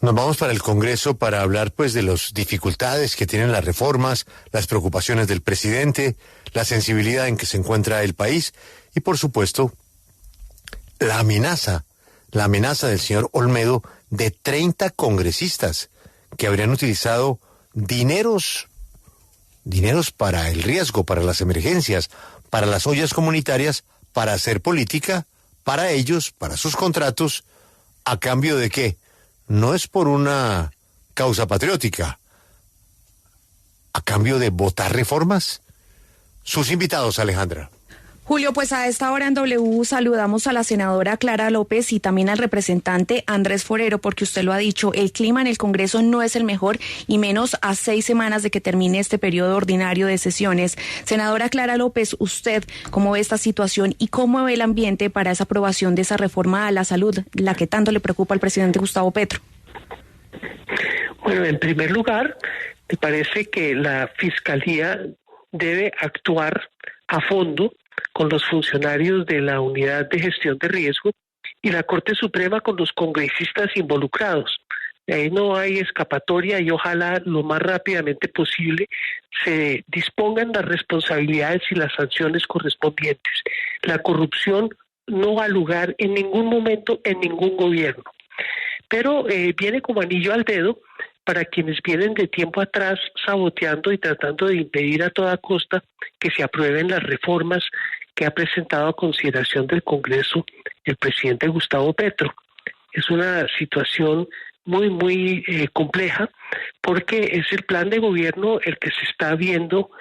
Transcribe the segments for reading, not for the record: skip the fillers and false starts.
Nos vamos para el Congreso para hablar pues de las dificultades que tienen las reformas, las preocupaciones del presidente, la sensibilidad en que se encuentra el país y por supuesto la amenaza del señor Olmedo de 30 congresistas que habrían utilizado dineros para el riesgo, para las emergencias, para las ollas comunitarias, para hacer política, para ellos, para sus contratos, ¿a cambio de qué? No es por una causa patriótica, a cambio de votar reformas. Sus invitados, Alejandra. Julio, pues a esta hora en W saludamos a la senadora Clara López y también al representante Andrés Forero, porque usted lo ha dicho, el clima en el Congreso no es el mejor y menos a 6 semanas de que termine este periodo ordinario de sesiones. Senadora Clara López, ¿usted cómo ve esta situación y cómo ve el ambiente para esa aprobación de esa reforma a la salud, la que tanto le preocupa al presidente Gustavo Petro? Bueno, en primer lugar, me parece que la Fiscalía debe actuar a fondo con los funcionarios de la Unidad de Gestión de Riesgo y la Corte Suprema con los congresistas involucrados. Ahí no hay escapatoria y ojalá lo más rápidamente posible se dispongan las responsabilidades y las sanciones correspondientes. La corrupción no va a lugar en ningún momento en ningún gobierno. Pero viene como anillo al dedo para quienes vienen de tiempo atrás saboteando y tratando de impedir a toda costa que se aprueben las reformas que ha presentado a consideración del Congreso el presidente Gustavo Petro. Es una situación muy compleja porque es el plan de gobierno el que se está viendo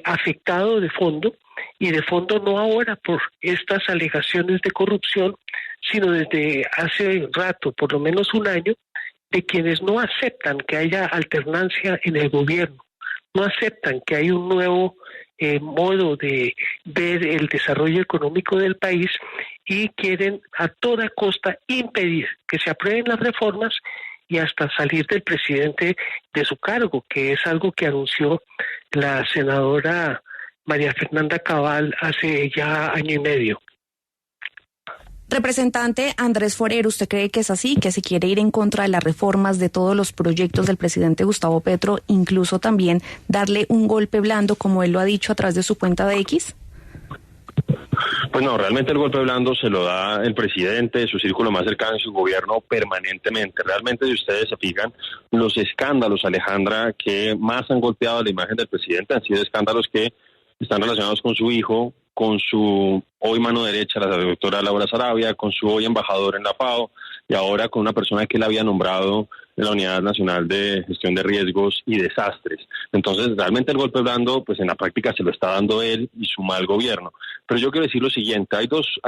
afectado de fondo, y de fondo no ahora por estas alegaciones de corrupción, sino desde hace rato, por lo menos un año, de quienes no aceptan que haya alternancia en el gobierno, no aceptan que hay un nuevo modo de ver el desarrollo económico del país y quieren a toda costa impedir que se aprueben las reformas y hasta salir del presidente de su cargo, que es algo que anunció la senadora María Fernanda Cabal hace ya año y medio. Representante Andrés Forero, ¿usted cree que es así, que se quiere ir en contra de las reformas de todos los proyectos del presidente Gustavo Petro, incluso también darle un golpe blando, como él lo ha dicho a través de su cuenta de X? Pues no, realmente el golpe blando se lo da el presidente, su círculo más cercano y su gobierno permanentemente. Realmente, si ustedes se fijan, los escándalos, Alejandra, que más han golpeado la imagen del presidente han sido escándalos que están relacionados con su hijo, con su hoy mano derecha, la doctora Laura Sarabia, con su hoy embajador en la FAO, y ahora con una persona que él había nombrado en la Unidad Nacional de Gestión de Riesgos y Desastres. Entonces, realmente el golpe blando, pues en la práctica se lo está dando él y su mal gobierno. Pero yo quiero decir lo siguiente, hay dos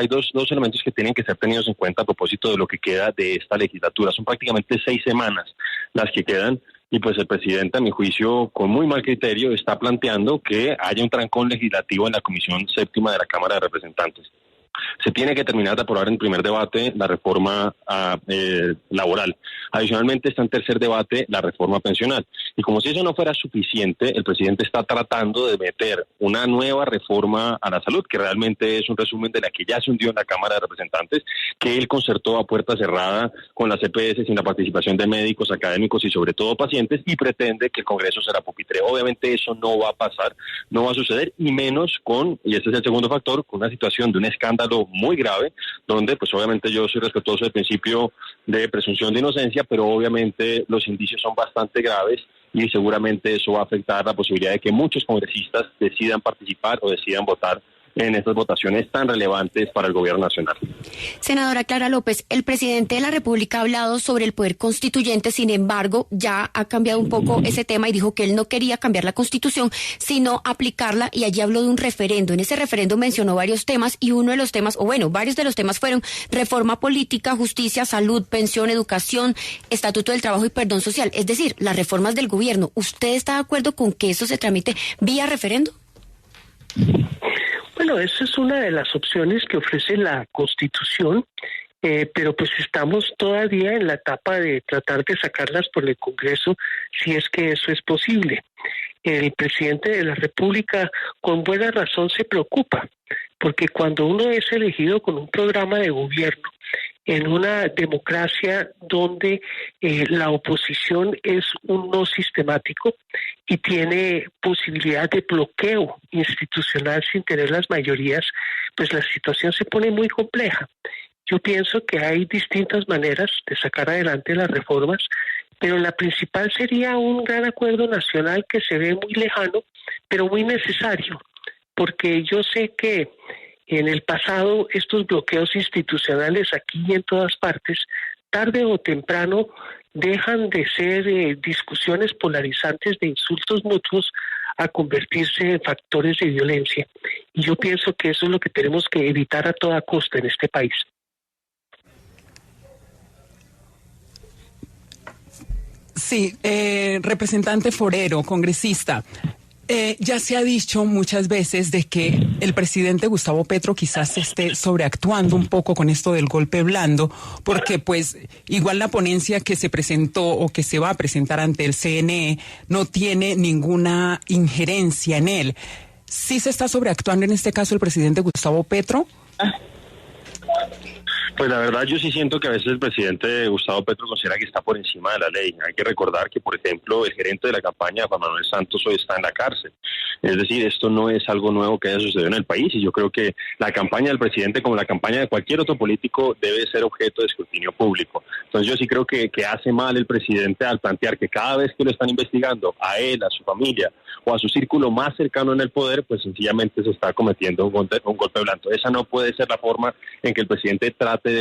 elementos que tienen que ser tenidos en cuenta a propósito de lo que queda de esta legislatura. Son prácticamente 6 semanas las que quedan. Y pues el presidente, a mi juicio, con muy mal criterio, está planteando que haya un trancón legislativo en la Comisión Séptima de la Cámara de Representantes. Se tiene que terminar de aprobar en primer debate la reforma laboral. Adicionalmente está en tercer debate la reforma pensional. Y como si eso no fuera suficiente, el presidente está tratando de meter una nueva reforma a la salud, que realmente es un resumen de la que ya se hundió en la Cámara de Representantes, que él concertó a puerta cerrada con las EPS sin la participación de médicos, académicos y sobre todo pacientes, y pretende que el Congreso será pupitre. Obviamente eso no va a pasar, no va a suceder, y menos con, y este es el segundo factor, con una situación de un escándalo muy grave, donde pues obviamente yo soy respetuoso del principio de presunción de inocencia, pero obviamente los indicios son bastante graves y seguramente eso va a afectar la posibilidad de que muchos congresistas decidan participar o decidan votar en estas votaciones tan relevantes para el gobierno nacional. Senadora Clara López, el presidente de la República ha hablado sobre el poder constituyente, sin embargo, ya ha cambiado un poco ese tema y dijo que él no quería cambiar la Constitución, sino aplicarla, y allí habló de un referendo. En ese referendo mencionó varios temas y uno de los temas, o bueno, varios de los temas fueron reforma política, justicia, salud, pensión, educación, estatuto del trabajo y perdón social, es decir, las reformas del gobierno. ¿Usted está de acuerdo con que eso se tramite vía referendo? Bueno, esa es una de las opciones que ofrece la Constitución, pero pues estamos todavía en la etapa de tratar de sacarlas por el Congreso, si es que eso es posible. El presidente de la República con buena razón se preocupa, porque cuando uno es elegido con un programa de gobierno en una democracia donde la oposición es un no sistemático y tiene posibilidad de bloqueo institucional sin tener las mayorías, pues la situación se pone muy compleja. Yo pienso que hay distintas maneras de sacar adelante las reformas, pero la principal sería un gran acuerdo nacional que se ve muy lejano, pero muy necesario, porque yo sé que en el pasado estos bloqueos institucionales aquí y en todas partes, tarde o temprano, dejan de ser discusiones polarizantes de insultos mutuos a convertirse en factores de violencia. Y yo pienso que eso es lo que tenemos que evitar a toda costa en este país. Sí, representante Forero, congresista. Ya se ha dicho muchas veces de que el presidente Gustavo Petro quizás esté sobreactuando un poco con esto del golpe blando, porque pues igual la ponencia que se presentó o que se va a presentar ante el CNE no tiene ninguna injerencia en él. ¿Sí se está sobreactuando en este caso el presidente Gustavo Petro? Pues la verdad yo sí siento que a veces el presidente Gustavo Petro considera que está por encima de la ley. Hay que recordar que, por ejemplo, el gerente de la campaña, Juan Manuel Santos, hoy está en la cárcel. Es decir, esto no es algo nuevo que haya sucedido en el país y yo creo que la campaña del presidente, como la campaña de cualquier otro político, debe ser objeto de escrutinio público. Entonces yo sí creo que hace mal el presidente al plantear que cada vez que lo están investigando a él, a su familia o a su círculo más cercano en el poder, pues sencillamente se está cometiendo un golpe blando. Esa no puede ser la forma en que el presidente trate de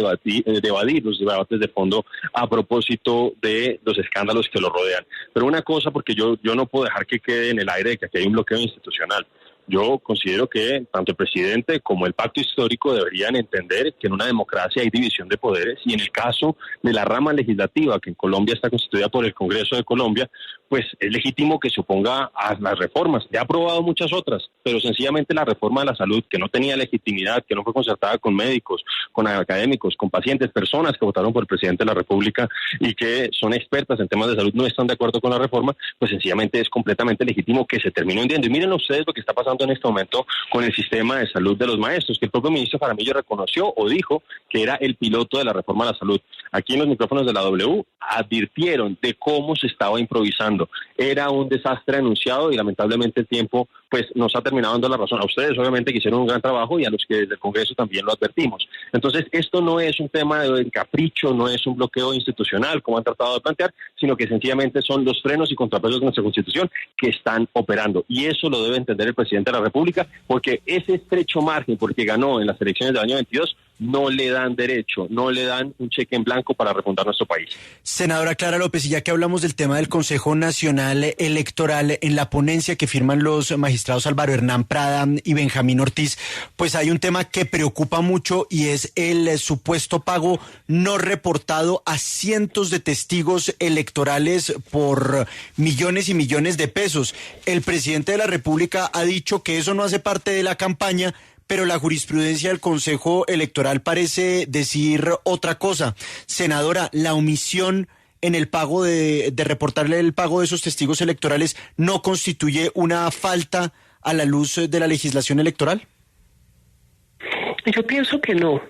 evadir los debates de fondo a propósito de los escándalos que lo rodean. Pero una cosa, porque yo no puedo dejar que quede en el aire de que aquí hay un bloqueo institucional. Yo considero que tanto el presidente como el pacto histórico deberían entender que en una democracia hay división de poderes y en el caso de la rama legislativa, que en Colombia está constituida por el Congreso de Colombia, pues es legítimo que se oponga a las reformas. He aprobado muchas otras, pero sencillamente la reforma de la salud, que no tenía legitimidad, que no fue concertada con médicos, con académicos, con pacientes, personas que votaron por el presidente de la República y que son expertas en temas de salud, no están de acuerdo con la reforma, pues sencillamente es completamente legítimo que se termine hundiendo. Y miren ustedes lo que está pasando en este momento con el sistema de salud de los maestros, que el propio ministro Jaramillo reconoció o dijo que era el piloto de la reforma a la salud. Aquí en los micrófonos de la W advirtieron de cómo se estaba improvisando. Era un desastre anunciado y lamentablemente el tiempo pues nos ha terminado dando la razón. A ustedes obviamente que hicieron un gran trabajo y a los que desde el Congreso también lo advertimos. Entonces esto no es un tema de capricho, no es un bloqueo institucional como han tratado de plantear, sino que sencillamente son los frenos y contrapesos de nuestra Constitución que están operando. Y eso lo debe entender el presidente de la República, porque ese estrecho margen porque ganó en las elecciones del año 22 no le dan derecho, no le dan un cheque en blanco para refundar nuestro país. Senadora Clara López, y ya que hablamos del tema del Consejo Nacional Electoral, en la ponencia que firman los magistrados Álvaro Hernán Prada y Benjamín Ortiz, pues hay un tema que preocupa mucho y es el supuesto pago no reportado a cientos de testigos electorales por millones y millones de pesos. El presidente de la República ha dicho que eso no hace parte de la campaña, pero la jurisprudencia del Consejo Electoral parece decir otra cosa. Senadora, la omisión en el pago de reportarle el pago de esos testigos electorales no constituye una falta a la luz de la legislación electoral. Yo pienso que no,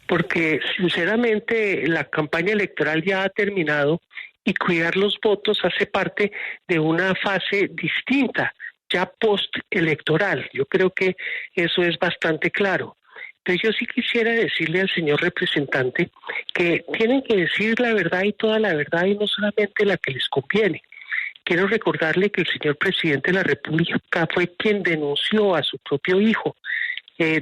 porque sinceramente la campaña electoral ya ha terminado y cuidar los votos hace parte de una fase distinta, ya postelectoral. Yo creo que eso es bastante claro. Entonces yo sí quisiera decirle al señor representante que tienen que decir la verdad y toda la verdad y no solamente la que les conviene. Quiero recordarle que el señor presidente de la República fue quien denunció a su propio hijo.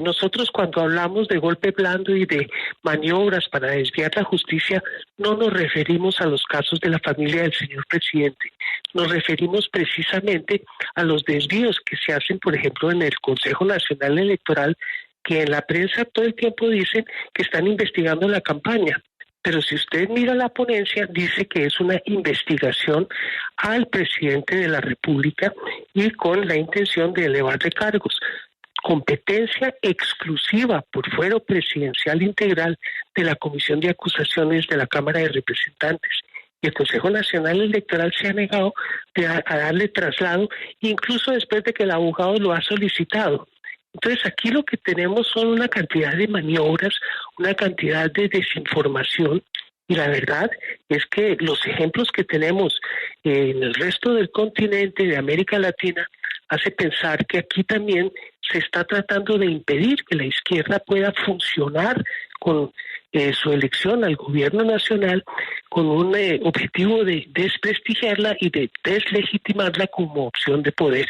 Nosotros cuando hablamos de golpe blando y de maniobras para desviar la justicia, no nos referimos a los casos de la familia del señor presidente. Nos referimos precisamente a los desvíos que se hacen, por ejemplo, en el Consejo Nacional Electoral, que en la prensa todo el tiempo dicen que están investigando la campaña. Pero si usted mira la ponencia, dice que es una investigación al presidente de la República y con la intención de elevarle cargos. Competencia exclusiva por fuero presidencial integral de la Comisión de Acusaciones de la Cámara de Representantes. Y el Consejo Nacional Electoral se ha negado a darle traslado, incluso después de que el abogado lo ha solicitado. Entonces aquí lo que tenemos son una cantidad de maniobras, una cantidad de desinformación, y la verdad es que los ejemplos que tenemos en el resto del continente de América Latina hace pensar que aquí también se está tratando de impedir que la izquierda pueda funcionar con su elección al gobierno nacional con un objetivo de desprestigiarla y de deslegitimarla como opción de poder.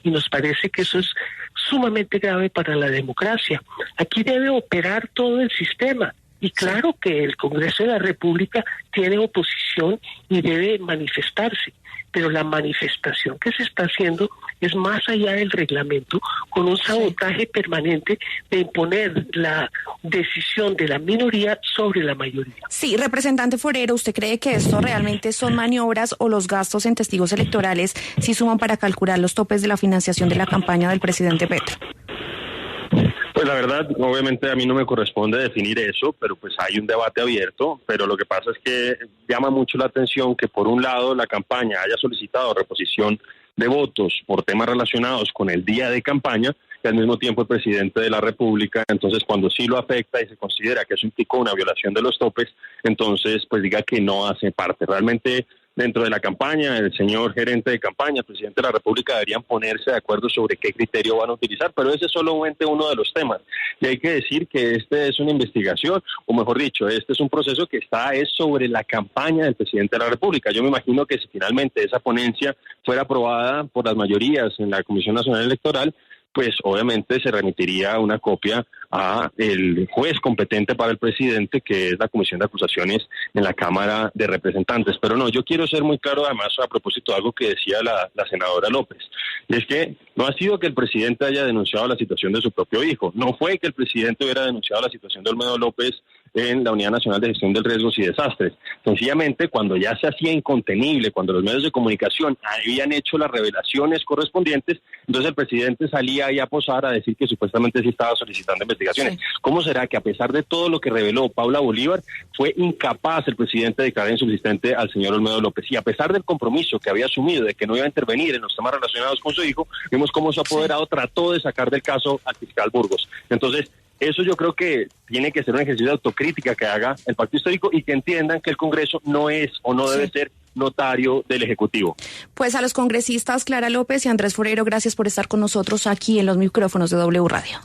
Y nos parece que eso es sumamente grave para la democracia. Aquí debe operar todo el sistema. Y claro que el Congreso de la República tiene oposición y debe manifestarse, pero la manifestación que se está haciendo es más allá del reglamento, con un sabotaje permanente de imponer la decisión de la minoría sobre la mayoría. Sí, representante Forero, ¿usted cree que esto realmente son maniobras o los gastos en testigos electorales si suman para calcular los topes de la financiación de la campaña del presidente Petro? Pues la verdad, obviamente a mí no me corresponde definir eso, pero pues hay un debate abierto, pero lo que pasa es que llama mucho la atención que por un lado la campaña haya solicitado reposición de votos por temas relacionados con el día de campaña, y al mismo tiempo el presidente de la República, entonces cuando sí lo afecta y se considera que eso implicó una violación de los topes, entonces pues diga que no hace parte. Realmente dentro de la campaña, el señor gerente de campaña, el presidente de la República, deberían ponerse de acuerdo sobre qué criterio van a utilizar, pero ese es solamente uno de los temas. Y hay que decir que este es una investigación, o mejor dicho, este es un proceso que es sobre la campaña del presidente de la República. Yo me imagino que si finalmente esa ponencia fuera aprobada por las mayorías en la Comisión Nacional Electoral, pues obviamente se remitiría una copia a el juez competente para el presidente, que es la Comisión de Acusaciones en la Cámara de Representantes. Pero no, yo quiero ser muy claro además a propósito de algo que decía la senadora López, y es que no ha sido que el presidente haya denunciado la situación de su propio hijo, no fue que el presidente hubiera denunciado la situación de Olmedo López en la Unidad Nacional de Gestión de Riesgos y Desastres. Sencillamente, cuando ya se hacía incontenible, cuando los medios de comunicación habían hecho las revelaciones correspondientes, entonces el presidente salía ahí a posar a decir que supuestamente sí estaba solicitando investigaciones. Sí. ¿Cómo será que a pesar de todo lo que reveló Paula Bolívar, fue incapaz el presidente de declarar insubsistente al señor Olmedo López? Y a pesar del compromiso que había asumido de que no iba a intervenir en los temas relacionados con su hijo, vimos cómo su apoderado trató de sacar del caso al fiscal Burgos. Entonces, eso yo creo que tiene que ser un ejercicio de autocrítica que haga el Pacto Histórico y que entiendan que el Congreso no es o no debe ser notario del Ejecutivo. Pues a los congresistas Clara López y Andrés Forero, gracias por estar con nosotros aquí en los micrófonos de W Radio.